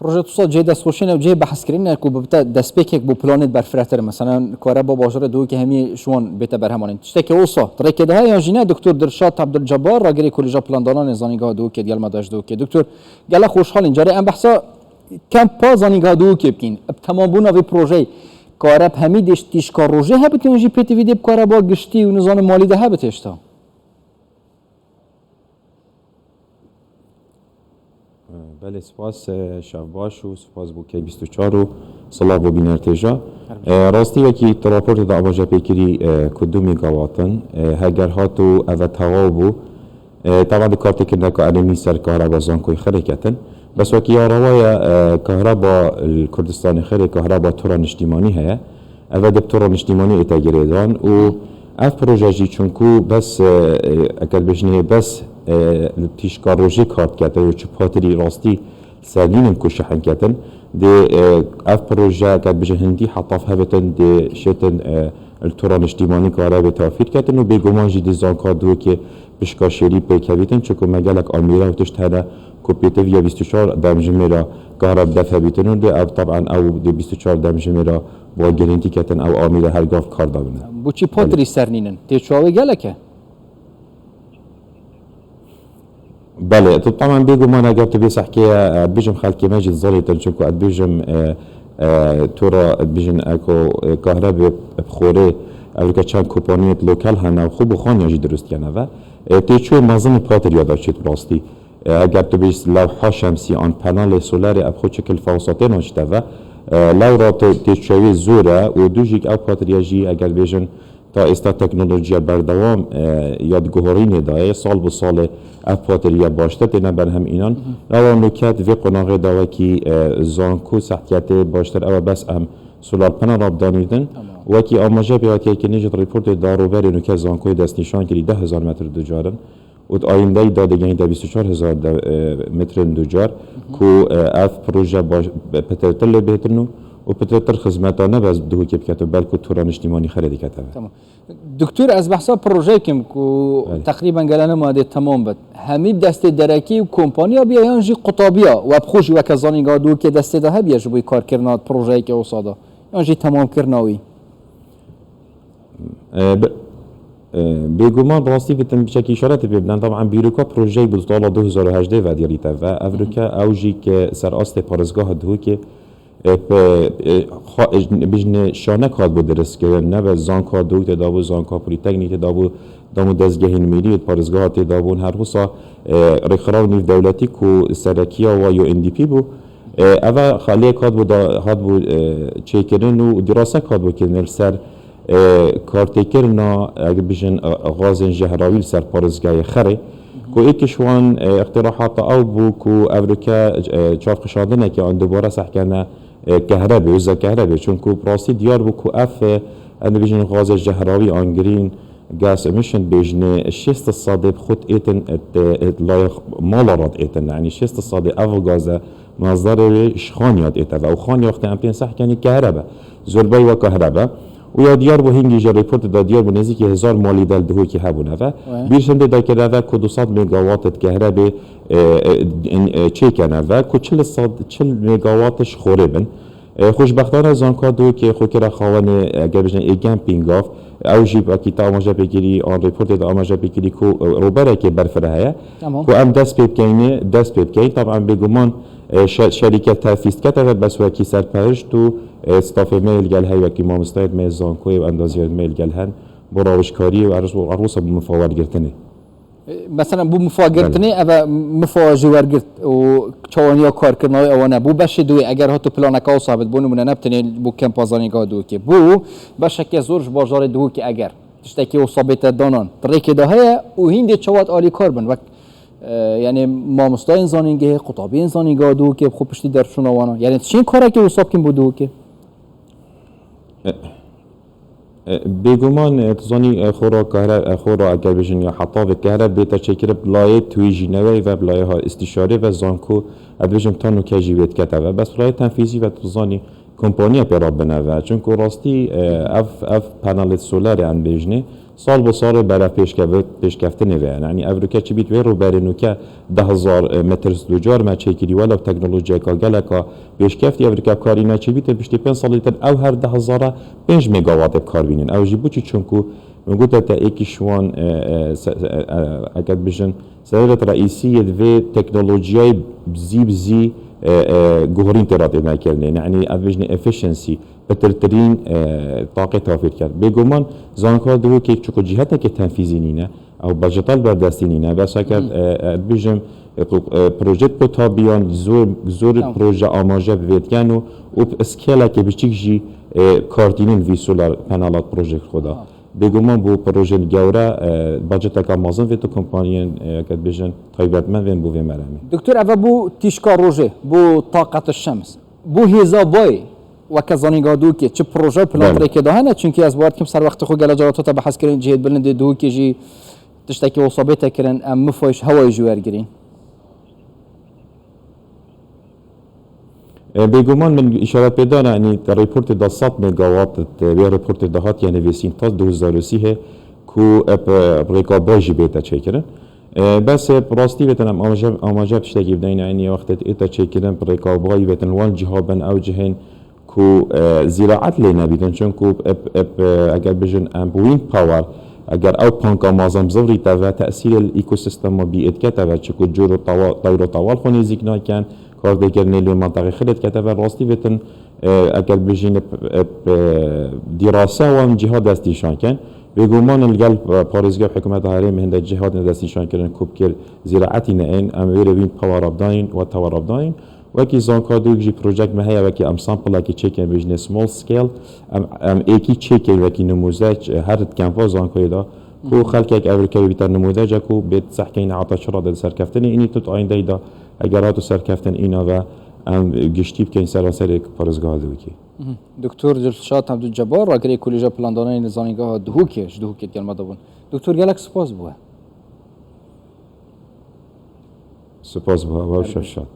پروژه تو جه دست خوشین و جه بحث کردن که ببته دست پیک بو پلانت بر فراتر مثلا کاره با باجر دو که همی شون بته بر همون تشته که اوسا طریق ده های انجینر دکتر درشاد عبدالجبار راگری کلیجا پلاندانان زانیگاه دو که دیال مداش دو که دکتر گله خوشحال اینجا ام بحثا کم پا زانیگاه دو که بکین تمام بونا وی پروژه کاره همی دشتیش کار روزه ها بتونی جی پیتی ویدیو کاره با گشتی و نظام مالی ده ها بتشتا بله سپاس شباش و سپاس بو کی 24 و صلاح بو بین ارتجا راستی وکی راپورت دا آماجه پیکری کدو میگاواتن هگر هاتو او تغابو طبعا کارتی که نکو علمی سر کهربا زانکوی خرکتن بس وکی آروایا کهربا کردستان خیلی کهربا توران اجتماعی هیا او دب توران اجتماعی اتگریدان و اف پروژه جی چونکو بس اگر بجنه بس تیشکار روژه کارت کتن و چه پاتری راستی سالین کش حن کتن ده اف پروژه کد بجه هندی حطاف هبتن ده شتن التوران اجتماعی کاره به توفیر کتن و بگمان جی دزان کادو که بشکاشری پیکویتن چکو مگلک آمیره و تشت هده کپیته ویا 24 دمجمه را کهرب دفع بیتن و ده طبعا او ده 24 دمجمه را با گرینتی کتن او آمیره هر گاف کار دابنه بو چی پاتری سرنینن تیچواوی گلکه بله طبعا بيجو ما انا جبت بيس حكايه بيجم خالكي ماجد زاري تنشكو بيجم تورا بيجن اكو كهرباء بخوري امريكا چند كومبانيات لوكال هنا خوب خان يجي درست كنا و تيچو مازن باتر ياداشيت براستي اگر تو بيس لوحه شمسي ان پانل سولاري ابخو شكل فاوساتين نشته و لو را تيچوي زوره و دوجيك او باتر يجي اگر بيجن تا استا تکنولوژیا بردوام یادگوهرین داره سال به سال افاتریا باشته تنه بر هم اینان روان نکات و قناغه داره که زانکو سحتیت باشتر او بس هم سولار پنل راب دانیدن و که آماجه بیاتی که نجد ریپورت داروبری نکات زانکوی دست نشان کری 10,000 متر دوجارن و آینده دادگانی دا 24,000 متر دوجار که اف پروژه پترتل بهترنو و پترتر خدمتانه باز دو که بکتو بلکه توران اجتماعی خریدی کتابه. تمام. دکتر از بحثا پروژه کم کو تقریبا گلانه ماده تمام بد. همی دست درکی و کمپانیا بیایان جی قطابیا و بخوش و کزانی گادو که دست ده بیاش بوی کار کردن پروژه که اوسادا. یان جی تمام کردناوی. بگومان راستی بتن بشکل اشارت ببینن طبعا بیروکا پروژه بود سال 2018 و دیاریتا و افریقا اوجی که سر است پارزگاه دو که بجن شانه کاد بود درست که نه به زانکا دو تدابو زانکا پلیتکنیک تدابو دامو دزگهین میلی پارزگاه تدابون هر حسا رخراو نیو دولتی کو سرکیا و یو اندی بو اول خالی کاد بود هاد بود چیکرن و دراسه کاد بود که سر کارتکرنا اگه بجن غاز جهراوی سر پارزگاه خره کو ایکشوان اقتراحات او بو کو افریقا چاف قشادنه که آن دوباره سحکنه كهرباء وزا كهرباء چونكو براسي ديار بوكو اف انا بيجن غاز الجهراوي ان جرين غاز اميشن بيجن الشيست الصادق خد ايتن لايق مالارات ايتن يعني الشيست الصادق اف غاز مصدر شخانيات ايتن او خاني وقت امبين صح كان كهرباء زربي وكهرباء ويا ديار بو هنگي جا ريبورت دا ديار بو نزيك 1000 مالي دل دهو كي هبونه و بيشن دا كده و 200 ميجاوات كهرباء چیکنه و کو 40 مگاواتش خوربن خوشبختانه زانکا دو که خو کرا خوانه اگر بجن ایگم پینگاف او جیب اکی تا آماجه بگیری آن ریپورت دا آماجه بگیری کو روبره که برفره هیا کو ام دست پیبکینه طبعا بگمان شرکت تفیست کته و بس وکی سرپرشت و استاف میل گل هی وکی مامستاید میل زانکوی و اندازیاد میل گل هن براوشکاری و عروس مفاوض گرتنه مثلا بو مفاجرتنی او مفاجی ورگرت و چوانیا کار کردنای اوانه بو بشه دوی اگر هاتو پلان کاو ثابت بونو من نبتنی بو کمپازانی گادو که بو بشه که زورش بازار دو که اگر تشتکی و ثابت دانان طریق ده هیا و هندی چوات عالی کار بن وقت یعنی ما مستای انسانیگه قطابی انسانی گادو که خوب پشتی درشون اوانه یعنی چین کاری که حساب کن بودو که بگمان تزانی خورا اگر بجن یا حطاو کهرب بیتا چکر بلای تویجی نوی و بلای ها استشاره و زانکو بجن تانو کجی بیت کتا و بس بلای تنفیزی و تزانی کمپانیا پیراب بنوه چون که راستی اف پانل سولاری ان بجنه سال به سال برای پیشکفتن و یعنی افریقا چی بیت و رو برای که 10,000 متر دوجار ما چیکری ولی تکنولوژی که گلکا پیشکفتی افریقا کاری نه چی بیت بیشتر 5 سال تر او هر 10,000 5 مگاوات کار بینن او جیبو چی چونکو میگوت تا ایکیشوان اگه بجن سرعت رئیسی و تکنولوژی بزی جوهرين تراتي ناكرني يعني افيجن افشنسي بترترين طاقه توفير كرد بيجومان زانكار دو كي تشكو جهتك تنفيذينينا او بجتال بردستينينا بس اگر بيجم بروجيت بوتابيان زور بروجه آماجه بيتكانو و اسكيلا كي بيشتيجي كاردينين في سولار بانالات بروجيكت خدا بيجومان بو بروجه جورا بجتك مازن فيتو كومبانيان كد بيجن تايبتمن وين بو في مرامي دكتور أبا بو تيشكا روجي بو طاقة الشمس بو هيزا باي وكزاني قادوكي چه بروجه بلان تريكي دهانا چونكي از بوارد كم سر وقت خو گلا جاراتو تا بحث كرين جهد بلند دوكي جي تشتكي وصابيتا كرين ام مفايش هواي جوار گرين بيجومان من اشارات بدانا يعني ريبورت دا 100 ميجاوات بيا ريبورت دهات يعني في سينتاز 2003 كو ريكاباجي بيتا تشيكرن بس براستي بتنم آماجه بتشتكي بدين يعني وقت اتا تشيكرن بريكاباي بتن وان جهابن او جهن كو زراعت لنا بيدن چون كو اگر بجن ام وين باور اگر او بانكا مازم زوري تا تاثير الايكو سيستم بيئت كتا چكو جورو طوال خوني زيكنا كان کار دیگرنی لی منطقه خلت کتاب راستی بتن اگر بجین دراسه و جهاد دستیشان کن بگومان الگل پارزگاه حکومت هاری مهند جهاد دستیشان کردن کوب کر زراعتی نه این امیر وین پاور اپ داین و تاور اپ داین و کی زان کادو جی پروژه مهیا و کی ام سامپل کی چک بیزنس سمال سکیل ام ایکی چک و کی نموذج هر کمپا زان کویدا کو خلک یک امریکایی بیتر نموذج کو بیت صحکین عطا شراد سرکفتنی اینی تو آینده ایدا اگر هاتو سرکفتن اینا و ام گشتی بکن سراسر پارزگاه دوکی دكتور دلشاد عبدالجبار راگری کلیجا پلاندانای نزانیگاه دهوکیش گلمه دابون دكتور گلک سپاس بوه سپاس بها و ششاد